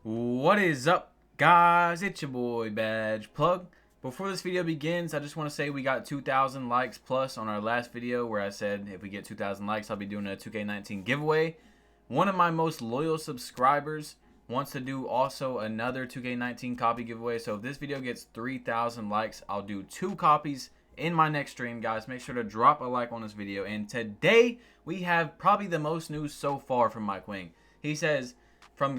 What is up, guys? It's your boy BadgePlug. Before this video begins, I just want to say we got 2,000 likes plus on our last video where I said if we get 2,000 likes, I'll be doing a 2K19 giveaway. One of my most loyal subscribers wants to do also another 2K19 copy giveaway. So if this video gets 3,000 likes, I'll do 2 copies in my next stream, guys. Make sure to drop a like on this video. And today we have probably the most news so far from Mike Wing. He says,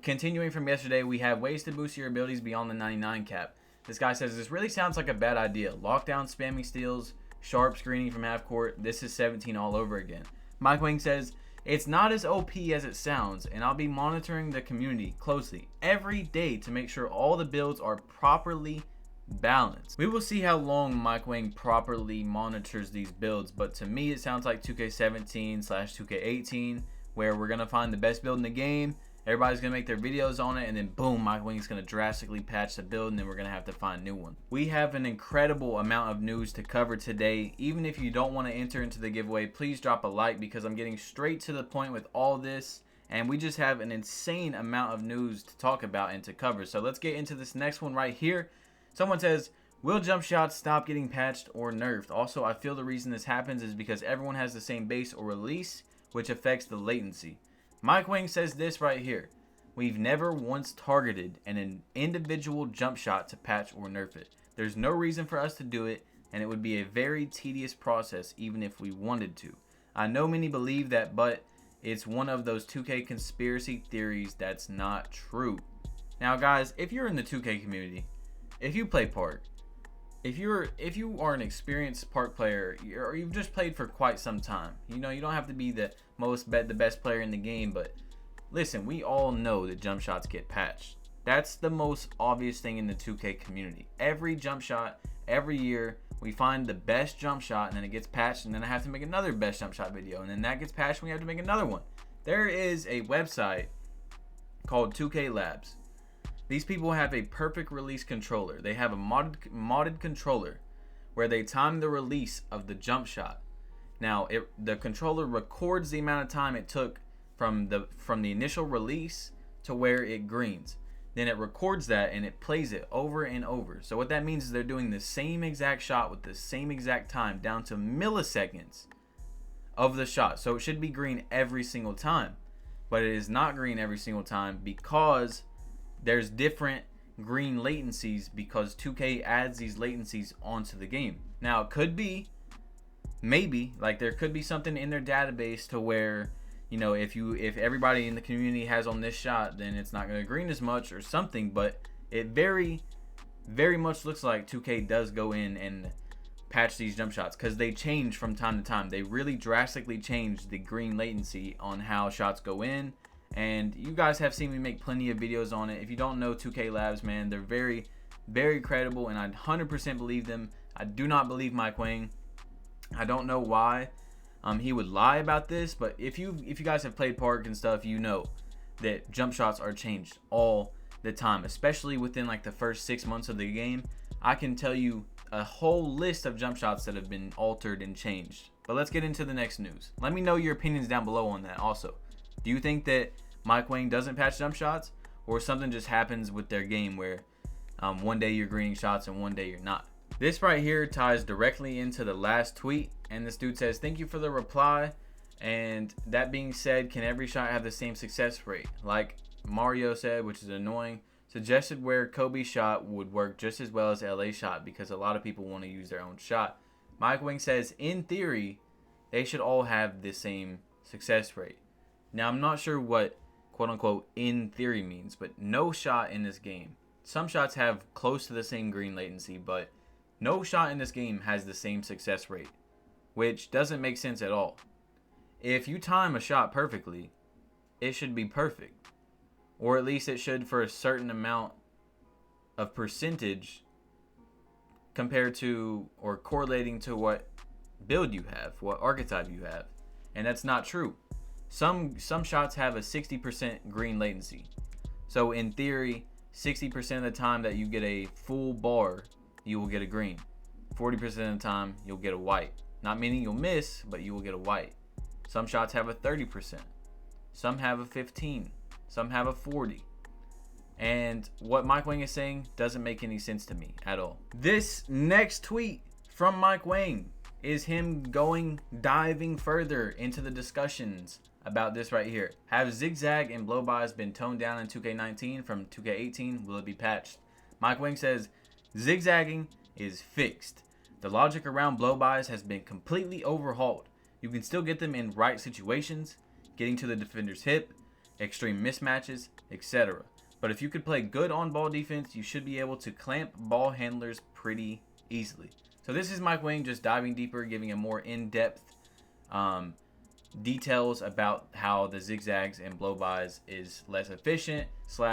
continuing from yesterday, we have ways to boost your abilities beyond the 99 cap. This guy says, this really sounds like a bad idea. Lockdown, spamming steals, sharp screening from half court. This is 17 all over again. Mike Wing says, it's not as OP as it sounds, and I'll be monitoring the community closely every day to make sure all the builds are properly balanced. We will see how long Mike Wing properly monitors these builds, but to me it sounds like 2K17/2K18, where we're going to find the best build in the game. Everybody's going to make their videos on it, and then boom, Mike Wing's going to drastically patch the build, and then we're going to have to find a new one. We have an incredible amount of news to cover today. Even if you don't want to enter into the giveaway, please drop a like, because I'm getting straight to the point with all this, and we just have an insane amount of news to talk about and to cover. So let's get into this next one right here. Someone says, will jump shots stop getting patched or nerfed? Also, I feel the reason this happens is because everyone has the same base or release, which affects the latency. Mike Wing says this right here. We've never once targeted an individual jump shot to patch or nerf it. There's no reason for us to do it, and it would be a very tedious process even if we wanted to. I know many believe that, but it's one of those 2K conspiracy theories that's not true. Now guys, if you're in the 2K community, if you play Park, if you are an experienced Park player, or you've just played for quite some time, you know, you don't have to be the best player in the game, but listen, we all know that jump shots get patched. That's the most obvious thing in the 2K community. Every jump shot, every year, we find the best jump shot, and then it gets patched, and then I have to make another best jump shot video, and then that gets patched, and we have to make another one. There is a website called 2K Labs. These people have a perfect release controller. They have a modded controller where they time the release of the jump shot. Now, the controller records the amount of time it took from the initial release to where it greens. Then it records that and it plays it over and over. So what that means is they're doing the same exact shot with the same exact time down to milliseconds of the shot. So it should be green every single time. But it is not green every single time because there's different green latencies, because 2K adds these latencies onto the game. Now it could be, maybe, like there could be something in their database to where, you know, if everybody in the community has on this shot, then it's not going to green as much or something. But it very much looks like 2K does go in and patch these jump shots, because they change from time to time. They really drastically change the green latency on how shots go in. And you guys have seen me make plenty of videos on it. If you don't know 2K Labs, man, they're very credible, and I 100% believe them. I do not believe Mike Wing. I don't know why he would lie about this, but if you guys have played Park and stuff, you know that jump shots are changed all the time, especially within like the first 6 months of the game. I can tell you a whole list of jump shots that have been altered and changed. But let's get into the next news. Let me know your opinions down below on that also. Do you think that Mike Wing doesn't patch jump shots, or something just happens with their game where one day you're greening shots and one day you're not? This right here ties directly into the last tweet, and this dude says, thank you for the reply, and that being said, can every shot have the same success rate? Like Mario said, which is annoying, suggested where Kobe shot would work just as well as LA shot because a lot of people want to use their own shot. Mike Wing says, in theory, they should all have the same success rate. Now, I'm not sure what quote-unquote in theory means, but no shot in this game. Some shots have close to the same green latency, but no shot in this game has the same success rate, which doesn't make sense at all. If you time a shot perfectly, it should be perfect, or at least it should for a certain amount of percentage compared to or correlating to what build you have, what archetype you have, and that's not true. Some shots have a 60% green latency. So in theory, 60% of the time that you get a full bar, you will get a green. 40% of the time, you'll get a white. Not meaning you'll miss, but you will get a white. Some shots have a 30%. Some have a 15. Some have a 40. And what Mike Wang is saying doesn't make any sense to me at all. This next tweet from Mike Wang is him diving further into the discussions about this right here. Have zigzag and blow-bys been toned down in 2K19 from 2K18? Will it be patched? Mike Wang says, zigzagging is fixed. The logic around blow-bys has been completely overhauled. You can still get them in right situations, getting to the defender's hip, extreme mismatches, etc. But if you could play good on-ball defense, you should be able to clamp ball handlers pretty easily. So this is Mike Wang just diving deeper, giving a more in-depth details about how the zigzags and blow-bys is less efficient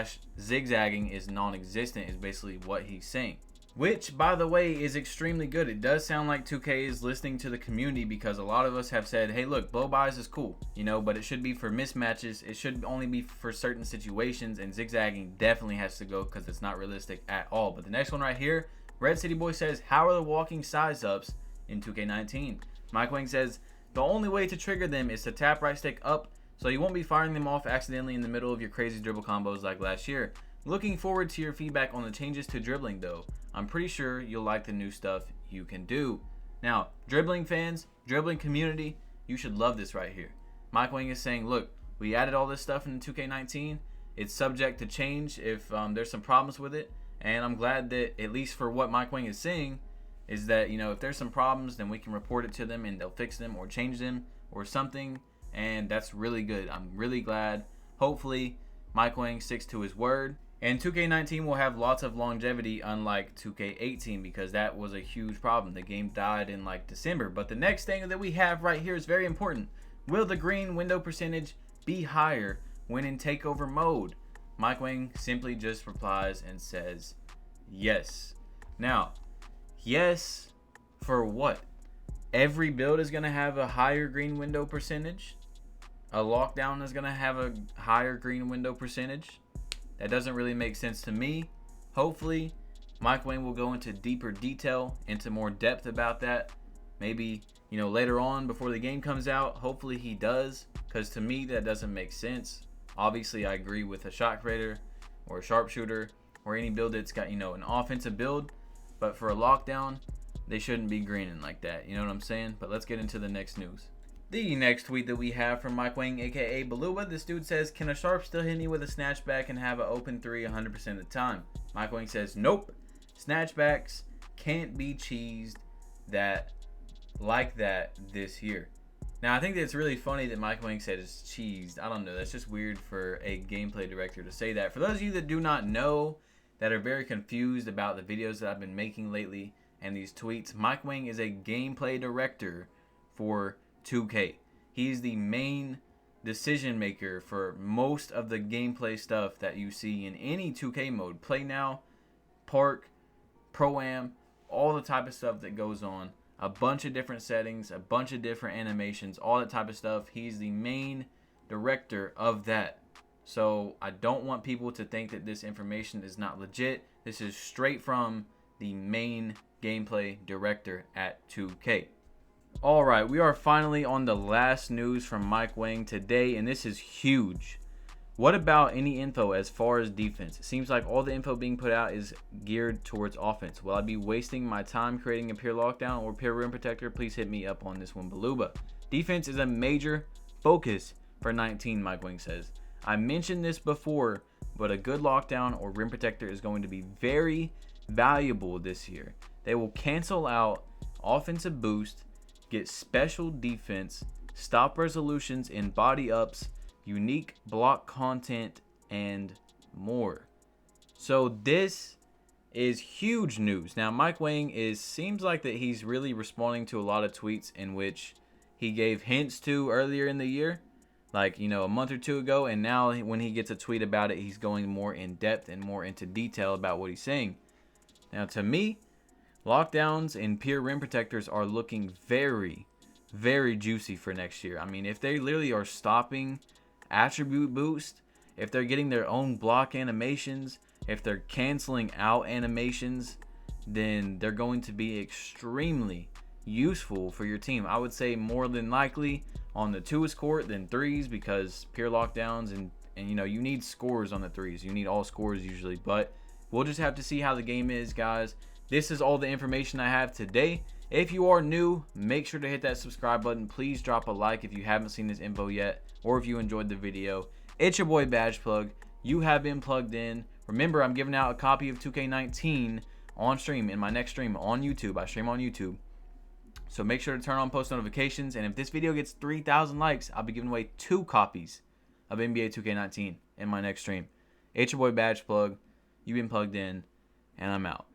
/ zigzagging is non-existent is basically what he's saying. Which, by the way, is extremely good. It does sound like 2K is listening to the community, because a lot of us have said, hey, look, blow-bys is cool, you know, but it should be for mismatches. It should only be for certain situations, and zigzagging definitely has to go because it's not realistic at all. But the next one right here, Red City Boy says, how are the walking size ups in 2K19? Mike Wang says, the only way to trigger them is to tap right stick up, so you won't be firing them off accidentally in the middle of your crazy dribble combos like last year. Looking forward to your feedback on the changes to dribbling though. I'm pretty sure you'll like the new stuff you can do. Now, dribbling fans, dribbling community, you should love this right here. Mike Wang is saying, look, we added all this stuff in 2K19. It's subject to change if there's some problems with it. And I'm glad that, at least for what Mike Wang is saying, is that, you know, if there's some problems, then we can report it to them and they'll fix them or change them or something. And that's really good. I'm really glad. Hopefully, Mike Wang sticks to his word. And 2K19 will have lots of longevity, unlike 2K18, because that was a huge problem. The game died in like December. But the next thing that we have right here is very important. Will the green window percentage be higher when in takeover mode? Mike Wang simply just replies and says, yes. Now, yes for what? Every build is going to have a higher green window percentage? A lockdown is going to have a higher green window percentage? That doesn't really make sense to me. Hopefully, Mike Wang will go into deeper detail, into more depth about that. Maybe, you know, later on before the game comes out. Hopefully he does, because to me that doesn't make sense. Obviously, I agree with a shot creator or a sharpshooter or any build that's got, you know, an offensive build. But for a lockdown, they shouldn't be greening like that. You know what I'm saying? But let's get into the next news. The next tweet that we have from Mike Wang, aka Baluba, this dude says, can a sharp still hit me with a snatchback and have an open 3 100% of the time? Mike Wang says, nope. Snatchbacks can't be cheesed like that this year. Now, I think that it's really funny that Mike Wang said it's cheesed. I don't know. That's just weird for a gameplay director to say that. For those of you that do not know, that are very confused about the videos that I've been making lately and these tweets, Mike Wang is a gameplay director for 2K. He's the main decision maker for most of the gameplay stuff that you see in any 2K mode. Play Now, Park, Pro-Am, all the type of stuff that goes on. A bunch of different settings, a bunch of different animations, all that type of stuff. He's the main director of that. So I don't want people to think that this information is not legit. This is straight from the main gameplay director at 2K. Alright, we are finally on the last news from Mike Wang today, and this is huge. What about any info as far as defense? It seems like all the info being put out is geared towards offense. Will I be wasting my time creating a pure lockdown or pure rim protector? Please hit me up on this one, Baluba. Defense is a major focus for 19, Mike Wang says. I mentioned this before, but a good lockdown or rim protector is going to be very valuable this year. They will cancel out offensive boost, get special defense, stop resolutions in body ups, unique block content, and more. So this is huge news. Now, Mike Wang seems like that he's really responding to a lot of tweets in which he gave hints to earlier in the year, like, you know, a month or two ago, and now when he gets a tweet about it, he's going more in depth and more into detail about what he's saying. Now, to me, lockdowns and pure rim protectors are looking very, very juicy for next year. I mean, if they literally are stopping attribute boost, if they're getting their own block animations, if they're canceling out animations, then they're going to be extremely useful for your team. I would say more than likely on the 2's court than 3's, because pure lockdowns And, you know, you need scores on the threes. You need all scores usually. But we'll just have to see how the game is, guys. This is all the information I have today. If you are new, make sure to hit that subscribe button. Please drop a like if you haven't seen this info yet, or if you enjoyed the video. It's your boy BadgePlug. You have been plugged in. Remember, I'm giving out a copy of 2K19 on stream in my next stream on YouTube. I stream on YouTube. So make sure to turn on post notifications. And if this video gets 3,000 likes, I'll be giving away 2 copies of NBA 2K19 in my next stream. It's your boy BadgePlug. You've been plugged in, and I'm out.